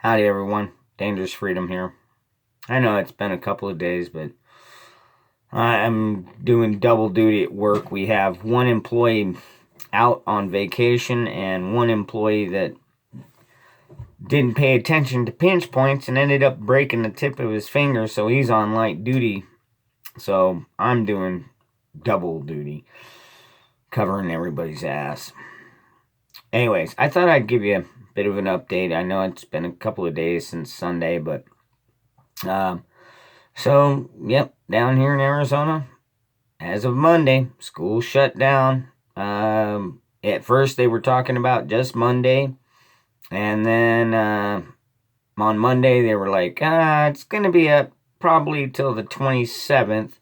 Howdy, everyone. Dangerous Freedom here. I know it's been a couple of days, but I'm doing double duty at work. We have one employee out on vacation and one employee that didn't pay attention to pinch points and ended up breaking the tip of his finger, so he's on light duty. So I'm doing double duty, covering everybody's ass. Anyways, I thought I'd give you a bit of an update. I know it's been a couple of days since Sunday, but yep, down here in Arizona, as of Monday, school shut down. At first, they were talking about just Monday, and then on Monday, they were like, it's going to be up probably till the 27th,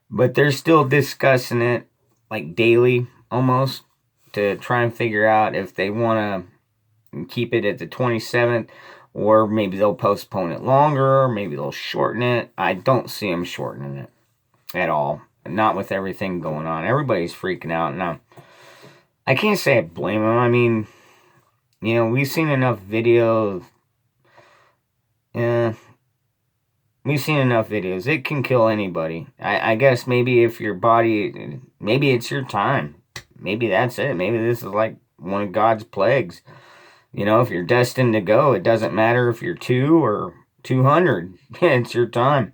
but they're still discussing it like daily almost to try and figure out if they want to keep it at the 27th, or maybe they'll postpone it longer, or maybe they'll shorten it. I don't see them shortening it at all. Not with everything going on. Everybody's freaking out now. I can't say I blame them. I mean, we've seen enough videos. We've seen enough videos. It can kill anybody. I guess maybe if your body, maybe it's your time. Maybe that's it. Maybe this is like one of God's plagues. If you're destined to go, it doesn't matter if you're 2 or 200. It's your time.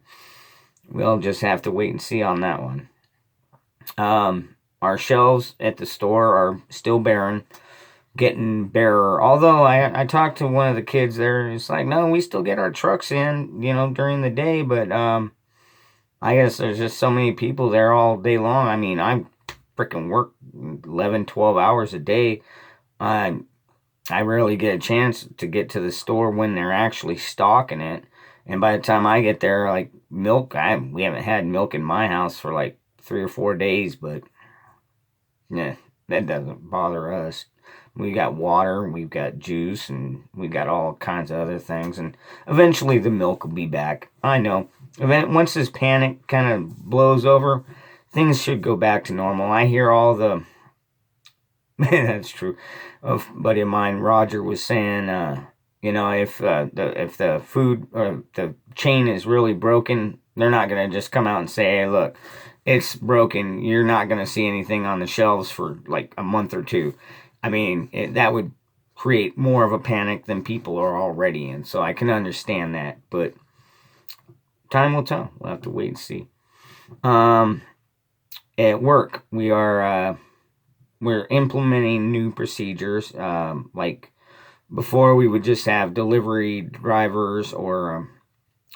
We'll just have to wait and see on that one. Our shelves at the store are still barren, getting barer. Although I talked to one of the kids there, it's like, no, we still get our trucks in, during the day, but I guess there's just so many people there all day long. I mean, I freaking work 11, 12 hours a day. I rarely get a chance to get to the store when they're actually stocking it. And by the time I get there, like milk, we haven't had milk in my house for like 3 or 4 days, but yeah, that doesn't bother us. We got water, we've got juice, and we got all kinds of other things. And eventually the milk will be back. I know. Once this panic kind of blows over, things should go back to normal. I hear all the that's true. A buddy of mine, Roger, was saying, if the food or the chain is really broken, they're not gonna just come out and say, "Hey, look, it's broken. You're not gonna see anything on the shelves for like a month or two." I mean, that would create more of a panic than people are already in. So I can understand that, but time will tell. We'll have to wait and see. At work, we're implementing new procedures. Like before, we would just have delivery drivers or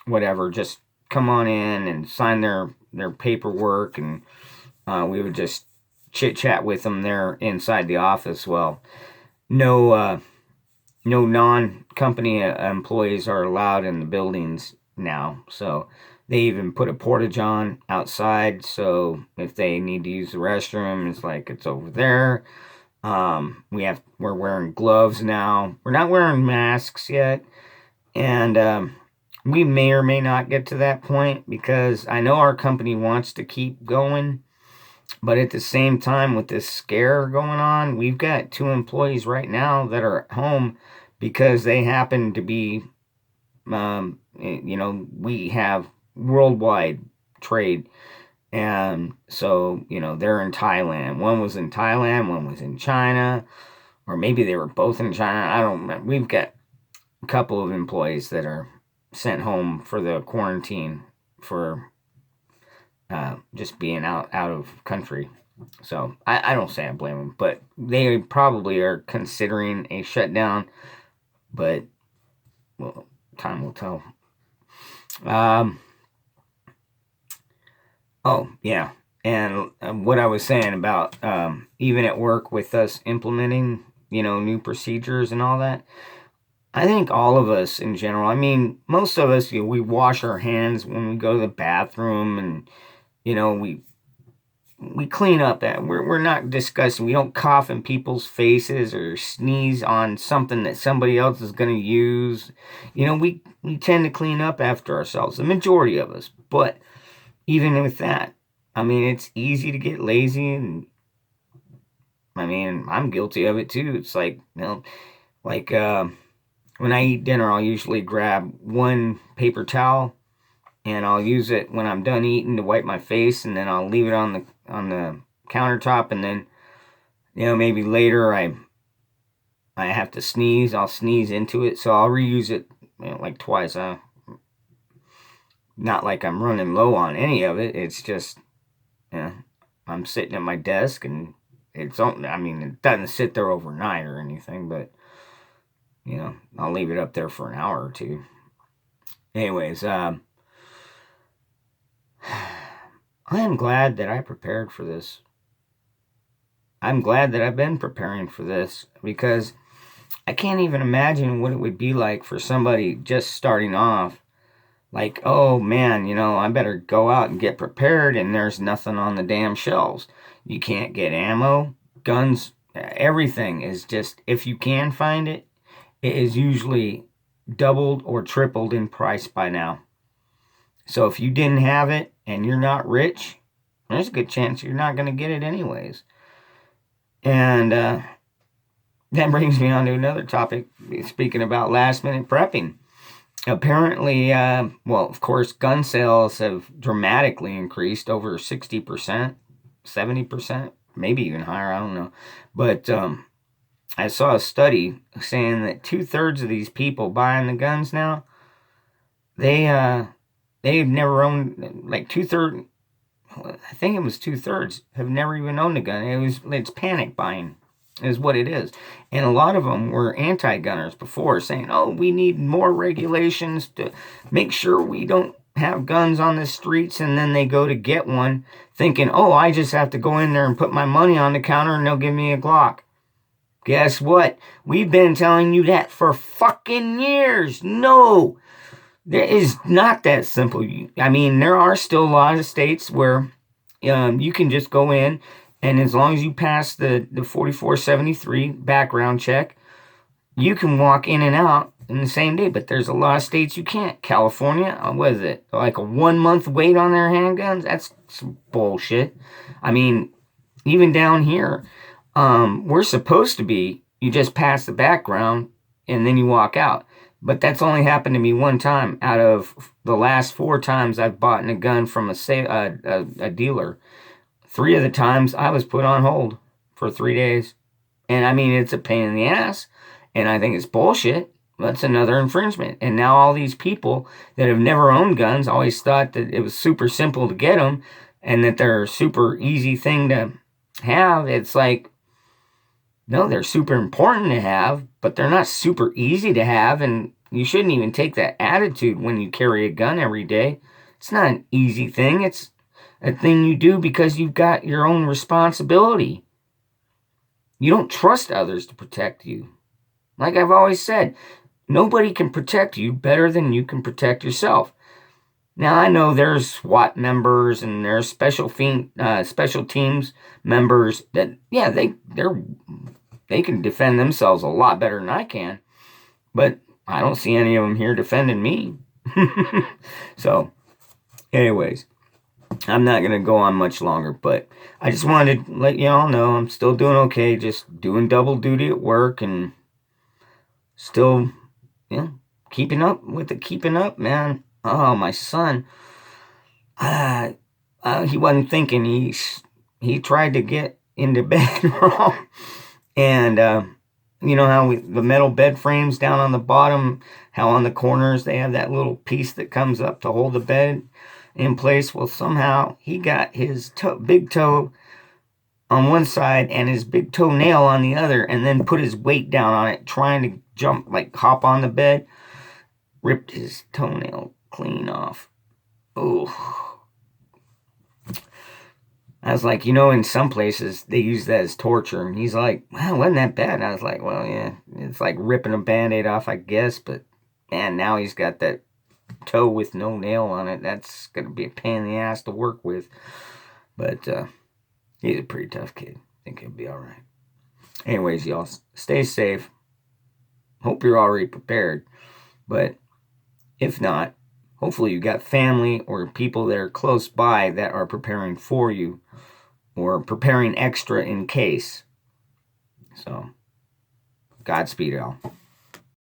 whatever just come on in and sign their paperwork, and we would just chit chat with them there inside the office. Well, no non-company employees are allowed in the buildings now, so they even put a porta john outside, so if they need to use the restroom, it's over there. We're wearing gloves now. We're not wearing masks yet, and we may or may not get to that point because I know our company wants to keep going, but at the same time, with this scare going on, we've got 2 employees right now that are at home because they happen to be, we have worldwide trade. And so, they're in Thailand. One was in Thailand, one was in China, or maybe they were both in China. I don't remember. We've got a couple of employees that are sent home for the quarantine for just being out of country. So I don't say I blame them, but they probably are considering a shutdown. But well, time will tell. Oh yeah, and what I was saying about even at work with us implementing new procedures and all that. I think all of us in general. I mean, most of us, we wash our hands when we go to the bathroom, and we clean up. That we're not disgusting. We don't cough in people's faces or sneeze on something that somebody else is going to use. We tend to clean up after ourselves. The majority of us, but even with that, I mean, it's easy to get lazy, and I mean, I'm guilty of it too. It's like like when I eat dinner, I'll usually grab one paper towel, and I'll use it when I'm done eating to wipe my face, and then I'll leave it on the countertop, and then maybe later I have to sneeze, I'll sneeze into it, so I'll reuse it like twice. Not like I'm running low on any of it. It's just I'm sitting at my desk, and it doesn't sit there overnight or anything, but I'll leave it up there for an hour or two. Anyways, I am glad that I prepared for this. I'm glad that I've been preparing for this, because I can't even imagine what it would be like for somebody just starting off. Like, oh man, I better go out and get prepared, and there's nothing on the damn shelves. You can't get ammo, guns, everything is just, if you can find it, it is usually doubled or tripled in price by now. So if you didn't have it and you're not rich, there's a good chance you're not going to get it anyways. And that brings me on to another topic, speaking about last minute prepping. Apparently, of course, gun sales have dramatically increased, over 60%, 70%, maybe even higher, I don't know. But I saw a study saying that 2/3 of these people buying the guns now, they've never owned, like 2/3, I think it was 2/3 have never even owned a gun. It's panic buying is what it is. And a lot of them were anti-gunners before, saying, oh, we need more regulations to make sure we don't have guns on the streets. And then they go to get one thinking, oh, I just have to go in there and put my money on the counter and they'll give me a Glock. Guess what? We've been telling you that for fucking years. No, it is not that simple. There are still a lot of states where you can just go in, and as long as you pass the 4473 background check, you can walk in and out in the same day. But there's a lot of states you can't. California, what is it? Like a 1 month wait on their handguns? That's some bullshit. Even down here, we're supposed to be, you just pass the background and then you walk out. But that's only happened to me one time out of the last 4 times I've bought a gun from a dealer. 3 of the times I was put on hold for 3 days. And it's a pain in the ass. And I think it's bullshit. That's another infringement. And now all these people that have never owned guns always thought that it was super simple to get them and that they're a super easy thing to have. It's like, no, they're super important to have, but they're not super easy to have. And you shouldn't even take that attitude when you carry a gun every day. It's not an easy thing. It's a thing you do because you've got your own responsibility. You don't trust others to protect you. Like I've always said, nobody can protect you better than you can protect yourself. Now, I know there's SWAT members and there's special teams members that, yeah, they can defend themselves a lot better than I can. But I don't see any of them here defending me. So, anyways, I'm not going to go on much longer, but I just wanted to let you all know I'm still doing okay, just doing double duty at work and still, keeping up, man. Oh, my son, he wasn't thinking. He tried to get into bed wrong, and you know how the metal bed frames down on the bottom, how on the corners they have that little piece that comes up to hold the bed in place. Well, somehow he got his big toe on one side and his big toenail on the other, and then put his weight down on it, trying to jump, like hop on the bed, ripped his toenail clean off. Oh, I was like, in some places they use that as torture. And he's like, well, wasn't that bad? And I was like, well, yeah, it's like ripping a Band-Aid off, I guess. But, man, now he's got that toe with no nail on it. That's going to be a pain in the ass to work with. But he's a pretty tough kid. I think he'll be all right. Anyways, y'all, stay safe. Hope you're already prepared. But if not, hopefully you got family or people that are close by that are preparing for you or preparing extra in case. So, Godspeed, y'all.